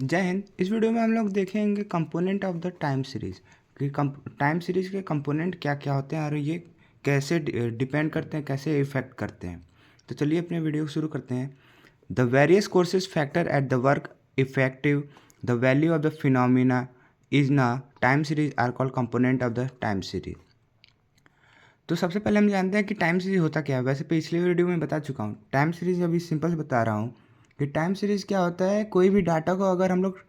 जय हिंद। इस वीडियो में हम लोग देखेंगे component of the time series कि टाइम सीरीज के कंपोनेंट क्या क्या होते हैं और ये कैसे डिपेंड करते हैं, कैसे इफेक्ट करते हैं। तो चलिए अपने वीडियो को शुरू करते हैं। The various courses factor at the work effective the value of the phenomena is ना time series are called component of the time series. तो सबसे पहले हम जानते हैं कि टाइम सीरीज होता क्या है। वैसे पिछले वीडियो में बता चुका हूँ। टाइम सीरीज अभी सिंपल बता रहा हूँ कि टाइम सीरीज क्या होता है। कोई भी डाटा को अगर हम लोग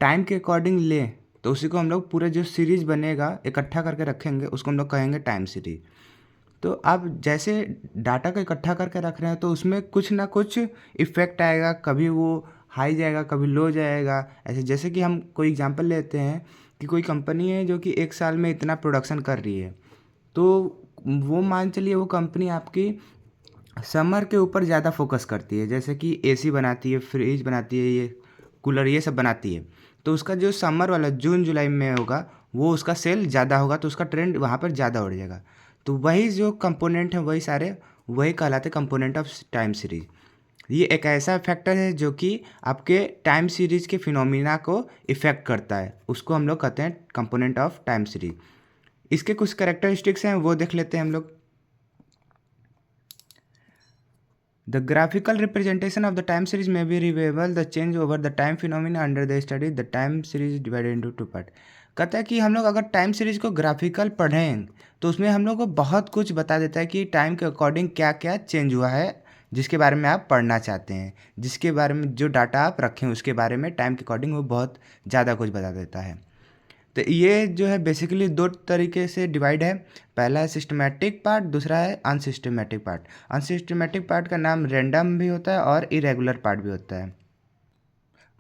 टाइम के अकॉर्डिंग लें तो उसी को हम लोग पूरे जो सीरीज बनेगा इकट्ठा करके रखेंगे, उसको हम लोग कहेंगे टाइम सीरीज। तो आप जैसे डाटा को इकट्ठा करके रख रहे हैं तो उसमें कुछ ना कुछ इफेक्ट आएगा, कभी वो हाई जाएगा, कभी लो जाएगा। ऐसे जैसे कि हम कोई एग्जांपल लेते हैं कि कोई कंपनी है जो कि एक साल में इतना प्रोडक्शन कर रही है, तो वो मान चलिए वो कंपनी आपकी समर के ऊपर ज़्यादा फोकस करती है। जैसे कि एसी बनाती है, फ्रिज बनाती है, ये कूलर ये सब बनाती है। तो उसका जो समर वाला जून जुलाई में होगा वो उसका सेल ज़्यादा होगा, तो उसका ट्रेंड वहाँ पर ज़्यादा उड़ जाएगा। तो वही जो कंपोनेंट है वही सारे वही कहलाते कंपोनेंट ऑफ टाइम सीरीज। ये एक ऐसा फैक्टर है जो कि आपके टाइम सीरीज के फिनोमिना को इफ़ेक्ट करता है, उसको हम लोग कहते हैं कंपोनेंट ऑफ टाइम सीरीज। इसके कुछ कैरेक्टरिस्टिक्स हैं वो देख लेते हैं हम लोग। The graphical representation of the time series may be reveal the change over the time phenomena under the study. The time series divided into two part. कहता है कि हम लोग अगर टाइम सीरीज को ग्राफिकल पढ़ें तो उसमें हम लोग को बहुत कुछ बता देता है कि टाइम के अकॉर्डिंग क्या क्या चेंज हुआ है, जिसके बारे में आप पढ़ना चाहते हैं, जिसके बारे में जो डाटा आप रखें उसके बारे में टाइम के अकॉर्डिंग वो बहुत ज़्यादा कुछ बता देता है। तो ये जो है बेसिकली दो तरीके से डिवाइड है। पहला है सिस्टमेटिक पार्ट, दूसरा है अनसिस्टमेटिक पार्ट। अनसिस्टमेटिक पार्ट का नाम रैंडम भी होता है और इरेगुलर पार्ट भी होता है।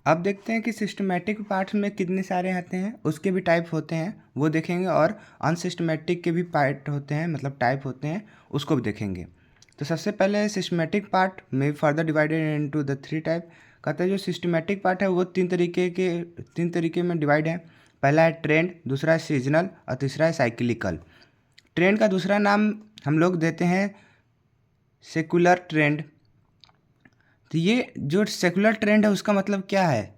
अब देखते हैं कि सिस्टमेटिक पार्ट्स में कितने सारे आते हैं, उसके भी टाइप होते हैं वो देखेंगे, और अनसिस्टमेटिक के भी पार्ट होते हैं, मतलब टाइप होते हैं, उसको भी देखेंगे। तो सबसे पहले सिस्टमेटिक पार्ट में further divided into the three type. कहते हैं जो सिस्टमेटिक पार्ट है वो तीन तरीके में डिवाइड है। पहला है ट्रेंड, दूसरा है सीजनल और तीसरा है साइक्लिकल। ट्रेंड का दूसरा नाम हम लोग देते हैं सेकुलर ट्रेंड। तो ये जो सेकुलर ट्रेंड है उसका मतलब क्या है,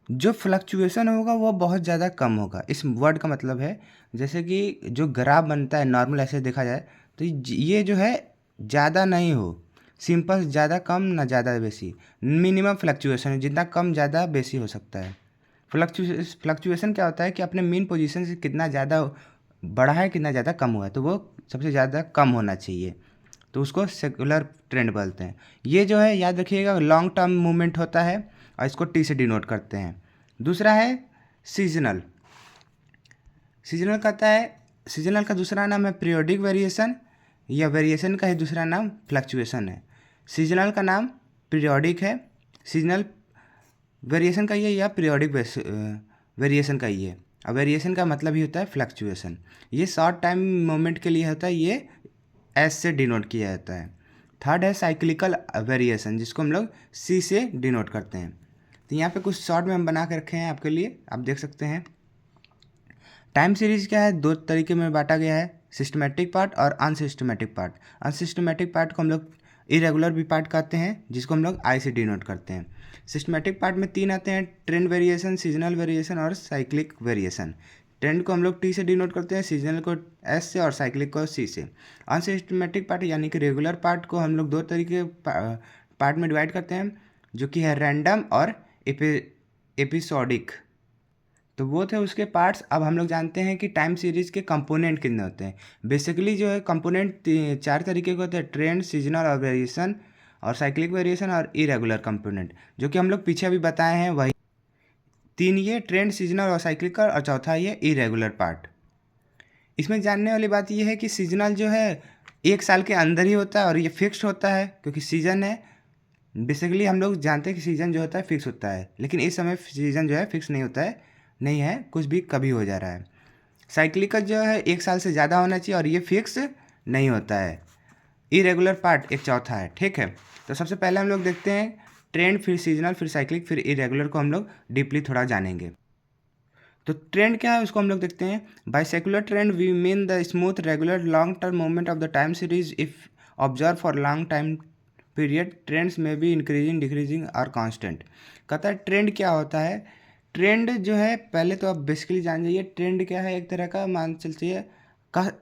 जो फ्लक्चुएशन होगा वो बहुत ज़्यादा कम होगा। इस वर्ड का मतलब है जैसे कि जो ग्राफ बनता है नॉर्मल ऐसे देखा जाए तो ये जो है ज़्यादा नहीं हो, सिंपल, ज़्यादा कम ना ज़्यादा बेसी, मिनिमम फ्लक्चुएशन है, जितना कम ज़्यादा बेसी हो सकता है। फ्लक्चुएशन क्या होता है कि अपने मेन पोजीशन से कितना ज़्यादा बढ़ा है, कितना ज़्यादा कम हुआ है, तो वो सबसे ज़्यादा कम होना चाहिए, तो उसको सेकुलर ट्रेंड बोलते हैं। ये जो है याद रखिएगा लॉन्ग टर्म मूवमेंट होता है और इसको टी से डिनोट करते हैं। दूसरा है सीजनल। सीजनल कहता है, सीजनल का दूसरा नाम है पीरियोडिक वेरिएशन, या वेरिएशन का ही दूसरा नाम फ्लक्चुएशन है। सीजनल का नाम पीरियोडिक है, सीजनल वेरिएशन का ये, या पीरियोडिक वेरिएशन का ये। अब वेरिएशन का मतलब ही होता है फ्लक्चुएशन। ये शॉर्ट टाइम मोमेंट के लिए होता है, ये एस से डिनोट किया जाता है। थर्ड है साइक्लिकल वेरिएशन, जिसको हम लोग सी से डिनोट करते हैं। तो यहाँ पे कुछ शॉर्ट में हम बना के रखे हैं आपके लिए, आप देख सकते हैं। टाइम सीरीज क्या है, दो तरीके में बांटा गया है, सिस्टमेटिक पार्ट और अनसिस्टमेटिक पार्ट। अनसिस्टमेटिक पार्ट को हम लोग इरेगुलर भी पार्ट कहते हैं, जिसको हम लोग आई से डिनोट करते हैं। सिस्टमेटिक पार्ट में तीन आते हैं, ट्रेंड वेरिएशन, सीजनल वेरिएशन और साइक्लिक वेरिएशन। ट्रेंड को हम लोग टी से डिनोट करते हैं, सीजनल को एस से और साइक्लिक को सी से। अनसिस्टमेटिक पार्ट यानी कि रेगुलर पार्ट को हम लोग दो तरीके पार्ट में डिवाइड करते हैं, जो कि है रैंडम और एपिसोडिक। तो वो थे उसके पार्ट्स। अब हम लोग जानते हैं कि टाइम सीरीज के कंपोनेंट कितने होते हैं। बेसिकली जो है कंपोनेंट चार तरीके के होते हैं, ट्रेंड, सीजनल और वेरिएशन और साइक्लिक वेरिएशन और इरेगुलर कंपोनेंट, जो कि हम लोग पीछे अभी बताए हैं। वही तीन, ये ट्रेंड, सीजनल और साइक्लिकल, और चौथा ये इरेगुलर पार्ट। इसमें जानने वाली बात यह है कि सीजनल जो है एक साल के अंदर ही होता है और ये फिक्स्ड होता है, क्योंकि सीजन है। बेसिकली हम लोग जानते हैं कि सीज़न जो होता है फिक्स होता है, लेकिन इस समय सीज़न जो है फिक्स नहीं होता है, नहीं है, कुछ भी कभी हो जा रहा है। साइक्लिकल जो है एक साल से ज़्यादा होना चाहिए और ये फिक्स नहीं होता है। इरेगुलर पार्ट एक चौथा है, ठीक है। तो सबसे पहले हम लोग देखते हैं ट्रेंड, फिर सीजनल, फिर साइक्लिक, फिर इरेगुलर को हम लोग डीपली थोड़ा जानेंगे। तो ट्रेंड क्या है उसको हम लोग देखते हैं। By secular trend we mean the smooth regular long term movement of the time series if observe for long time period. Trends में भी इंक्रीजिंग, डिक्रीजिंग और कांस्टेंट। कहता है ट्रेंड क्या होता है ट्रेंड जो है पहले तो आप बेसिकली जान जाइए ट्रेंड क्या है। एक तरह का मान चलिए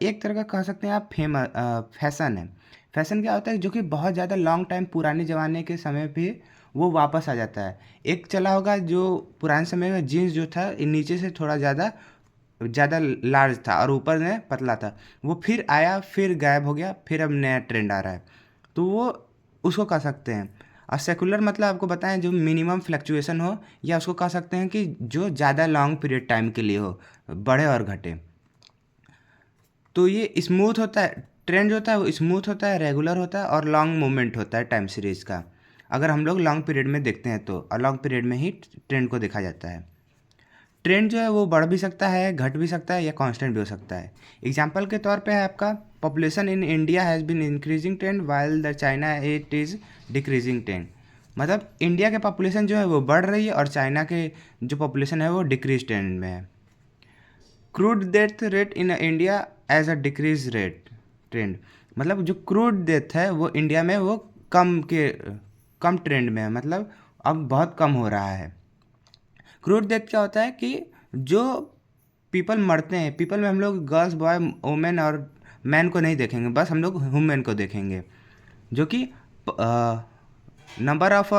एक तरह का कह सकते हैं आप फैशन है। फैशन क्या होता है जो कि बहुत ज़्यादा लॉन्ग टाइम पुराने ज़माने के समय पे वो वापस आ जाता है। एक चला होगा जो पुराने समय में जीन्स जो था नीचे से थोड़ा ज़्यादा ज़्यादा लार्ज था और ऊपर में पतला था, वो फिर आया फिर गायब हो गया, फिर अब नया ट्रेंड आ रहा है, तो वो उसको कह सकते हैं। और सेकुलर मतलब आपको बताएं जो मिनिमम फ्लक्चुएशन हो, या उसको कह सकते हैं कि जो ज़्यादा लॉन्ग पीरियड टाइम के लिए हो, बढ़े और घटे। तो ये स्मूथ होता है, ट्रेंड जो होता है वो स्मूथ होता है, रेगुलर होता है और लॉन्ग मूवमेंट होता है टाइम सीरीज़ का। अगर हम लोग लॉन्ग पीरियड में देखते हैं तो, और लॉन्ग पीरियड में ही ट्रेंड को देखा जाता है। ट्रेंड जो है वो बढ़ भी सकता है, घट भी सकता है या कांस्टेंट भी हो सकता है। एग्जांपल के तौर पे है आपका population in India has been increasing trend while the China it is decreasing trend. मतलब इंडिया के पॉपुलेशन जो है वो बढ़ रही है और चाइना के जो पॉपुलेशन है वो डिक्रीज ट्रेंड में है। Crude death rate in India as a decrease rate trend. मतलब जो क्रूड डेथ है वो इंडिया में वो कम ट्रेंड में है, मतलब अब बहुत कम हो रहा है। क्रूड डेथ क्या होता है कि जो पीपल मरते हैं, पीपल में हम लोग गर्ल्स बॉय वुमेन और मैन को नहीं देखेंगे, बस हम लोग वुमेन को देखेंगे, जो कि नंबर ऑफ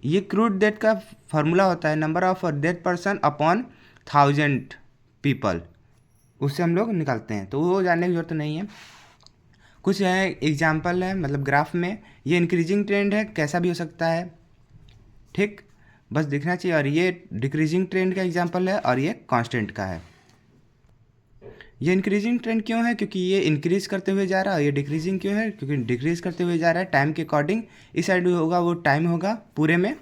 ये क्रूड डेथ का फार्मूला होता है number of death person upon 1000 people, उससे हम लोग निकालते हैं, तो वो जानने की जरूरत नहीं है। कुछ है एग्जाम्पल है, मतलब ग्राफ में ये इंक्रीजिंग ट्रेंड है, कैसा भी हो सकता है, ठीक, बस दिखना चाहिए। और ये डिक्रीजिंग ट्रेंड का एग्जांपल है और ये कांस्टेंट का है। ये इंक्रीजिंग ट्रेंड क्यों है? क्योंकि ये इंक्रीज करते हुए जा रहा है। ये डिक्रीजिंग क्यों है? क्योंकि डिक्रीज करते हुए जा रहा है टाइम के अकॉर्डिंग। इस साइड होगा वो टाइम होगा पूरे में,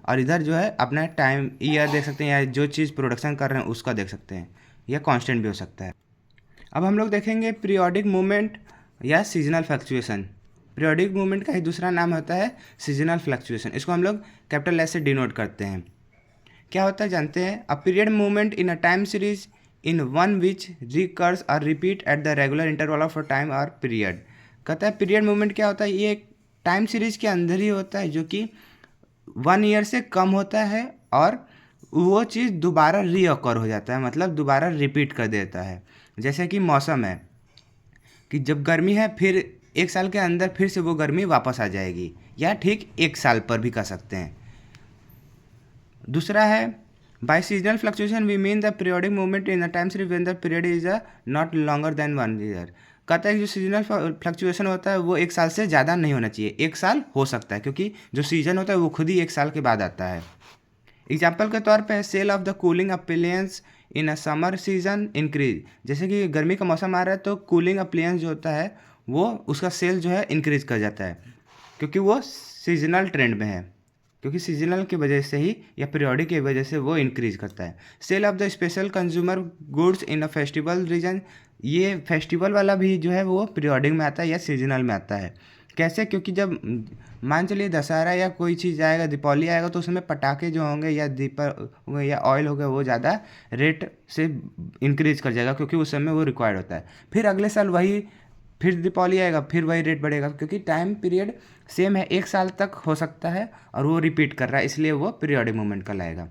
और इधर जो है अपना टाइम ईयर देख सकते हैं, या जो चीज़ प्रोडक्शन कर रहे हैं उसका देख सकते हैं। यह कांस्टेंट भी हो सकता है। अब हम लोग देखेंगे पीरियोडिक मूवमेंट या सीजनल फ्लक्चुएशन। पीरियोडिक मूवमेंट का ही दूसरा नाम होता है सीजनल फ्लक्चुएशन। इसको हम लोग कैपिटल एस से डिनोट करते हैं। क्या होता है जानते हैं? A period movement in a time series in one which recurs और repeat at the regular interval of a time और पीरियड। कहता है पीरियड मूवमेंट क्या होता है? ये एक टाइम सीरीज के अंदर ही होता है जो कि 1 ईयर से कम होता है, और वो चीज़ दोबारा रीअकर हो जाता है, मतलब दोबारा रिपीट कर देता है। जैसे कि मौसम है कि जब गर्मी है फिर 1 साल के अंदर फिर से वो गर्मी वापस आ जाएगी, या ठीक 1 साल पर भी कह सकते हैं। दूसरा है by seasonal fluctuation we mean the periodic movement in the time series when the period is not longer than 1 year. कहता है कि जो सीजनल फ्लक्चुएशन होता है वो 1 साल से ज़्यादा नहीं होना चाहिए। 1 साल हो सकता है, क्योंकि जो सीजन होता है वो खुद ही 1 साल के बाद आता है। एग्जाम्पल के तौर पे sale of the cooling appliance in a summer season increase. जैसे कि गर्मी का मौसम आ रहा है तो कूलिंग अप्लायंस जो होता है वो उसका सेल जो है इंक्रीज कर जाता है, क्योंकि वो सीजनल ट्रेंड में है, क्योंकि सीजनल की वजह से ही या पीरियोडिक की वजह से वो इंक्रीज करता है। Sale of the special consumer goods in a festival region. ये फेस्टिवल वाला भी जो है वो पीरियोडिक में आता है या सीजनल में आता है। कैसे? क्योंकि जब मान चलिए दशहरा या कोई चीज़ आएगा, दीपावली आएगा, तो उसमें पटाखे जो होंगे या दीपक या ऑयल होगा वो ज़्यादा रेट से इंक्रीज कर जाएगा, क्योंकि उस समय वो रिक्वायर्ड होता है। फिर अगले साल वही फिर दीपावली आएगा, फिर वही रेट बढ़ेगा, क्योंकि टाइम पीरियड सेम है, 1 साल तक हो सकता है और वो रिपीट कर रहा है, इसलिए वो पीरियोडिक मूवमेंट कहलाएगा।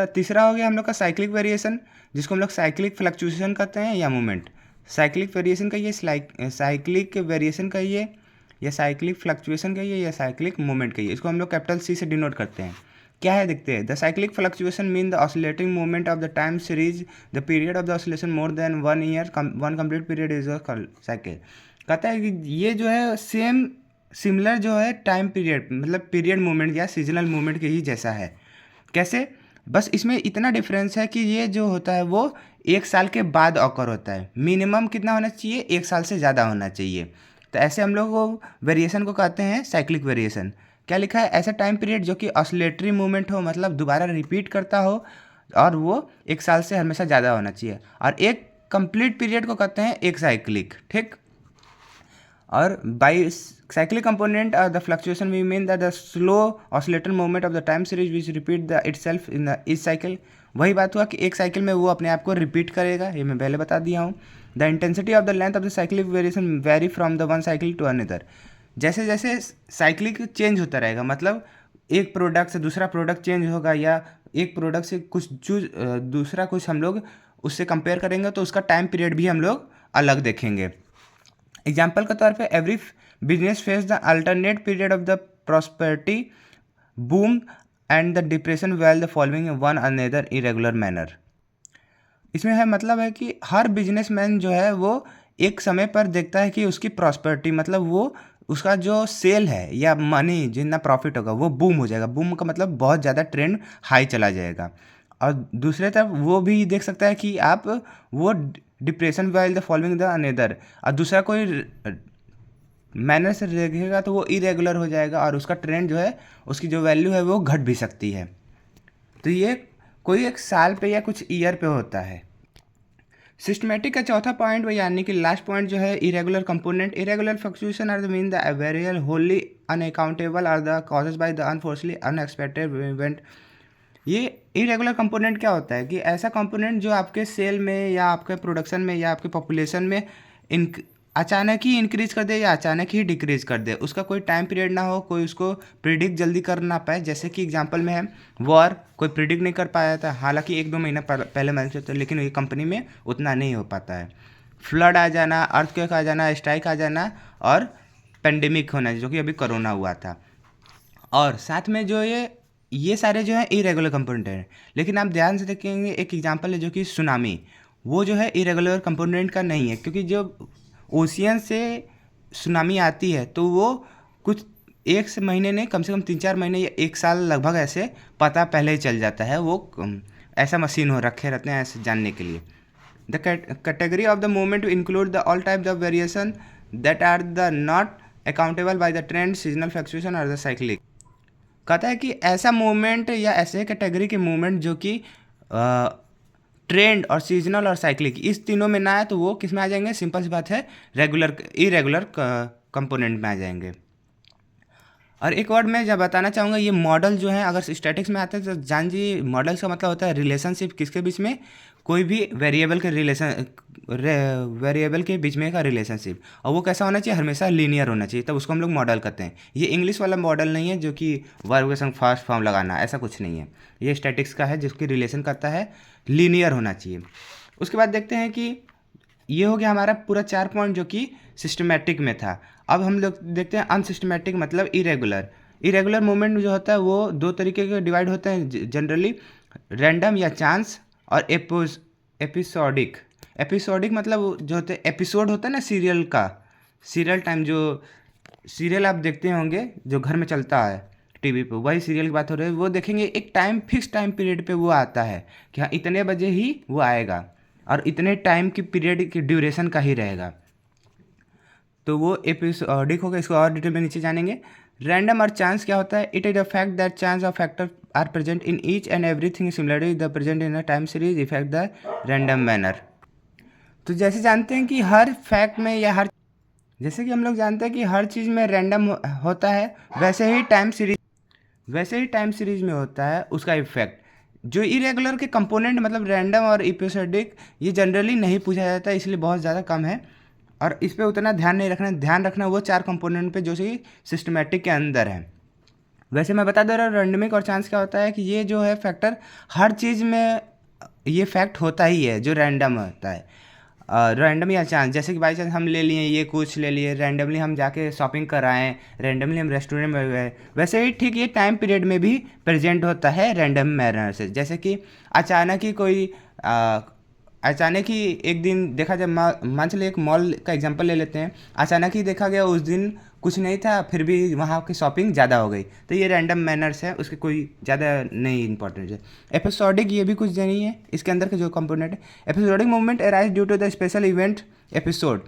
तीसरा हो गया हम लोग का साइक्लिक वेरिएशन, जिसको हम लोग साइक्लिक फ्लक्चुएशन कहते हैं या मूवमेंट। साइक्लिक वेरिएशन कहिए, साइक्लिक वेरिएशन कहिए, या साइक्लिक फ्लक्चुएशन कहिए, या साइक्लिक मूवमेंट कहिए। इसको हम लोग कैपिटल सी से डिनोट करते हैं। क्या है देखते हैं। The cyclic fluctuation mean the oscillating movement of the time series the period of the oscillation more than 1 year, one complete period is a cycle. कहता है कि ये जो है सेम सिमिलर जो है टाइम पीरियड, मतलब पीरियड मूवमेंट या सीजनल मूवमेंट के ही जैसा है। कैसे? बस इसमें इतना डिफरेंस है कि ये जो होता है वो 1 साल के बाद ऑकर होता है। मिनिमम कितना होना चाहिए? 1 साल से ज़्यादा होना चाहिए। तो ऐसे हम लोग वो वेरिएशन को कहते हैं साइक्लिक वेरिएशन। क्या लिखा है? ऐसा टाइम पीरियड जो कि ऑसिलेटरी मूवमेंट हो, मतलब दोबारा रिपीट करता हो, और वो 1 साल से हमेशा ज़्यादा होना चाहिए। और एक कंप्लीट पीरियड को कहते हैं एक साइक्लिक, ठीक। और by cyclic component the fluctuation we mean that the slow oscillator movement of the time series which repeat the itself in the each cycle। वही बात हुआ कि एक साइकिल में वो अपने आप को रिपीट करेगा, ये मैं पहले बता दिया हूँ। The intensity of the length of the cyclic variation vary from the one cycle to another. जैसे जैसे साइक्लिक चेंज होता रहेगा, मतलब एक प्रोडक्ट से दूसरा प्रोडक्ट चेंज होगा या एक प्रोडक्ट से कुछ दूसरा कुछ हम लोग उससे कंपेयर करेंगे तो उसका टाइम पीरियड भी हम लोग अलग देखेंगे। एग्जाम्पल के तौर पे every business face the alternate period of the prosperity boom and the depression well the following one another irregular manner. इसमें है मतलब है कि हर बिजनेसमैन जो है वो एक समय पर देखता है कि उसकी प्रॉस्पेरिटी मतलब वो उसका जो सेल है या मनी जितना प्रॉफिट होगा वो बूम हो जाएगा। बूम का मतलब बहुत ज़्यादा ट्रेंड हाई चला जाएगा। और दूसरे तरफ वो भी देख सकता है कि आप वो depression while the following the another, और दूसरा कोई मैनर से देखेगा तो वो इरेगुलर हो जाएगा और उसका ट्रेंड जो है उसकी जो वैल्यू है वो घट भी सकती है। तो ये कोई एक साल पे या कुछ ईयर पे होता है। सिस्टमेटिक का चौथा पॉइंट वो यानी कि लास्ट पॉइंट जो है irregular component. Irregular fluctuation are the mean the वेरियल wholly unaccountable are the causes by the unforeseen unexpected event. ये इरेगुलर कंपोनेंट क्या होता है कि ऐसा कंपोनेंट जो आपके सेल में या आपके प्रोडक्शन में या आपके पॉपुलेशन में अचानक ही इंक्रीज कर दे या अचानक ही डिक्रीज कर दे, उसका कोई टाइम पीरियड ना हो, कोई उसको प्रिडिक्ट जल्दी कर ना पाए। जैसे कि एग्जांपल में है वॉर, कोई प्रिडिक्ट नहीं कर पाया था, हालांकि 1-2 महीना पहले मैंने था, लेकिन ये कंपनी में उतना नहीं हो पाता है। फ्लड आ जाना, अर्थक्वेक आ जाना, स्ट्राइक आ जाना और पेंडेमिक होना जो कि अभी कोरोना हुआ था। और साथ में जो ये सारे जो है इरेगुलर कंपोनेंट हैं। लेकिन आप ध्यान से देखेंगे एक एग्जांपल है जो कि सुनामी, वो जो है इरेगुलर कंपोनेंट का नहीं है, क्योंकि जो ओशियन से सुनामी आती है तो वो कुछ एक से महीने नहीं, कम से कम 3-4 महीने या 1 साल लगभग ऐसे पता पहले ही चल जाता है। वो ऐसा मशीन हो रखे रहते हैं ऐसे जानने के लिए। The category of the movement include the all type the variation that are the not accountable by the trend seasonal fluctuation और द साइक्लिक। कहता है कि ऐसा मूवमेंट या ऐसे कैटेगरी के मूवमेंट जो कि ट्रेंड और सीजनल और साइक्लिक इस तीनों में ना आए तो वो किस में आ जाएंगे? सिंपल सी बात है, इरेगुलर कंपोनेंट में आ जाएंगे। और एक वर्ड में जब बताना चाहूँगा, ये मॉडल जो है अगर स्टैटिक्स में आते हैं तो जान जी मॉडल्स का मतलब होता है रिलेशनशिप किसके बीच में, कोई भी वेरिएबल के बीच में का रिलेशनशिप, और वो कैसा होना चाहिए? हमेशा लीनियर होना चाहिए, तब उसको हम लोग मॉडल कहते हैं। ये इंग्लिश वाला मॉडल नहीं है जो कि वर्ब के संग फास्ट फॉर्म लगाना, ऐसा कुछ नहीं है। ये स्टैटिक्स का है जिसकी रिलेशन करता है लीनियर होना चाहिए। उसके बाद देखते हैं कि ये हो गया हमारा पूरा 4 पॉइंट जो कि सिस्टमेटिक में था। अब हम लोग देखते हैं अनसिस्टमेटिक मतलब इरेगुलर। इरेगुलर मूवमेंट जो होता है वो 2 तरीके के डिवाइड होते हैं जनरली, रैंडम या चांस और एपिसोडिक। एपिसोडिक मतलब जो होते हैं एपिसोड होता है ना सीरियल का, सीरियल टाइम, जो सीरियल आप देखते होंगे जो घर में चलता है टीवी पे, वही सीरियल की बात हो रही है। वो देखेंगे एक फिक्स टाइम पीरियड पे वो आता है कि हाँ इतने बजे ही वो आएगा और इतने टाइम की पीरियड की ड्यूरेशन का ही रहेगा, तो वो एपिसोडिक होगा। इसको और डिटेल में नीचे जानेंगे। रैंडम और चांस क्या होता है? It is the fact that chance of factor are present in each and everything similarly the present in a time series effect the random manner. तो जैसे जानते हैं कि हर फैक्ट में या जैसे कि हम लोग जानते हैं कि हर चीज़ में रैंडम होता है, वैसे ही टाइम सीरीज में होता है उसका इफेक्ट। जो इरेगुलर के कंपोनेंट मतलब रैंडम और एपिसोडिक, ये जनरली नहीं पूछा जाता है, इसलिए बहुत ज़्यादा कम है और इस पर उतना ध्यान नहीं रखना। ध्यान रखना वो 4 कंपोनेंट पे जो कि सिस्टमेटिक के अंदर है। वैसे मैं बता दे रहा हूँ रैंडमिक और चांस क्या होता है कि ये जो है फैक्टर हर चीज़ में ये फैक्ट होता ही है जो रैंडम होता है। रैंडम या चांस, जैसे कि बाई चांस हम ले लिए ये कुछ ले लिए, रैंडमली हम जाके शॉपिंग कराएं, रैंडमली हम रेस्टोरेंट में गए, वैसे ही ठीक ये टाइम पीरियड में भी प्रेजेंट होता है रैंडम मैनर से। जैसे कि अचानक ही एक दिन देखा जाए, मान चलिए एक मॉल का एग्जांपल ले लेते हैं, अचानक ही देखा गया उस दिन कुछ नहीं था, फिर भी वहाँ की शॉपिंग ज़्यादा हो गई, तो ये रैंडम मैनर्स है, उसके कोई ज़्यादा नहीं इंपॉर्टेंट है। एपिसोडिक ये भी कुछ नहीं है, इसके अंदर के जो कंपोनेंट है। Episodic movement arise due to the special event episode.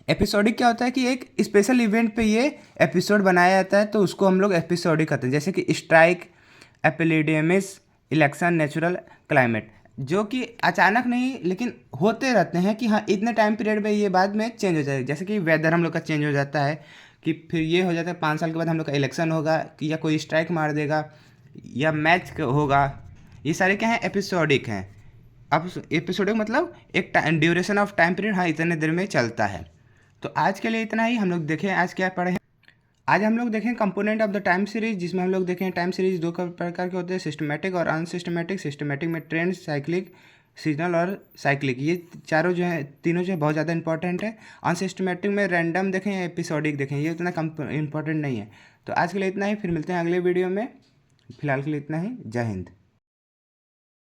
Episodic क्या होता है कि एक स्पेशल इवेंट पे ये एपिसोड बनाया जाता है, तो उसको हम लोग एपिसोडिक कहते हैं। जैसे कि strike, epidermis, election, natural climate, जो कि अचानक नहीं लेकिन होते रहते हैं कि हाँ इतने टाइम पीरियड में ये बाद में चेंज हो जाएगा। जैसे कि वेदर हम लोग का चेंज हो जाता है कि फिर ये हो जाता है 5 साल के बाद हम लोग का इलेक्शन होगा या कोई स्ट्राइक मार देगा या मैच होगा, ये सारे क्या हैं? एपिसोडिक हैं। अब एपिसोडिक मतलब एक ड्यूरेशन ऑफ टाइम पीरियड, हाँ इतने देर में चलता है। तो आज के लिए इतना ही। हम लोग देखें आज क्या पढ़े हैं। आज हम लोग देखें component of the time series, जिसमें हम लोग देखें टाइम सीरीज दो प्रकार के होते हैं, सिस्टमेटिक और अनसिस्टमेटिक। सिस्टमेटिक में ट्रेंड, साइक्लिक, सीजनल और साइक्लिक, ये चारों जो है तीनों जो है बहुत ज़्यादा इंपॉर्टेंट है। अनसिस्टमेटिक में रैंडम देखें या एपिसोडिक देखें, ये उतना इंपॉर्टेंट नहीं है। तो आज के लिए इतना ही, फिर मिलते हैं अगले वीडियो में। फिलहाल के लिए इतना ही। जय हिंद।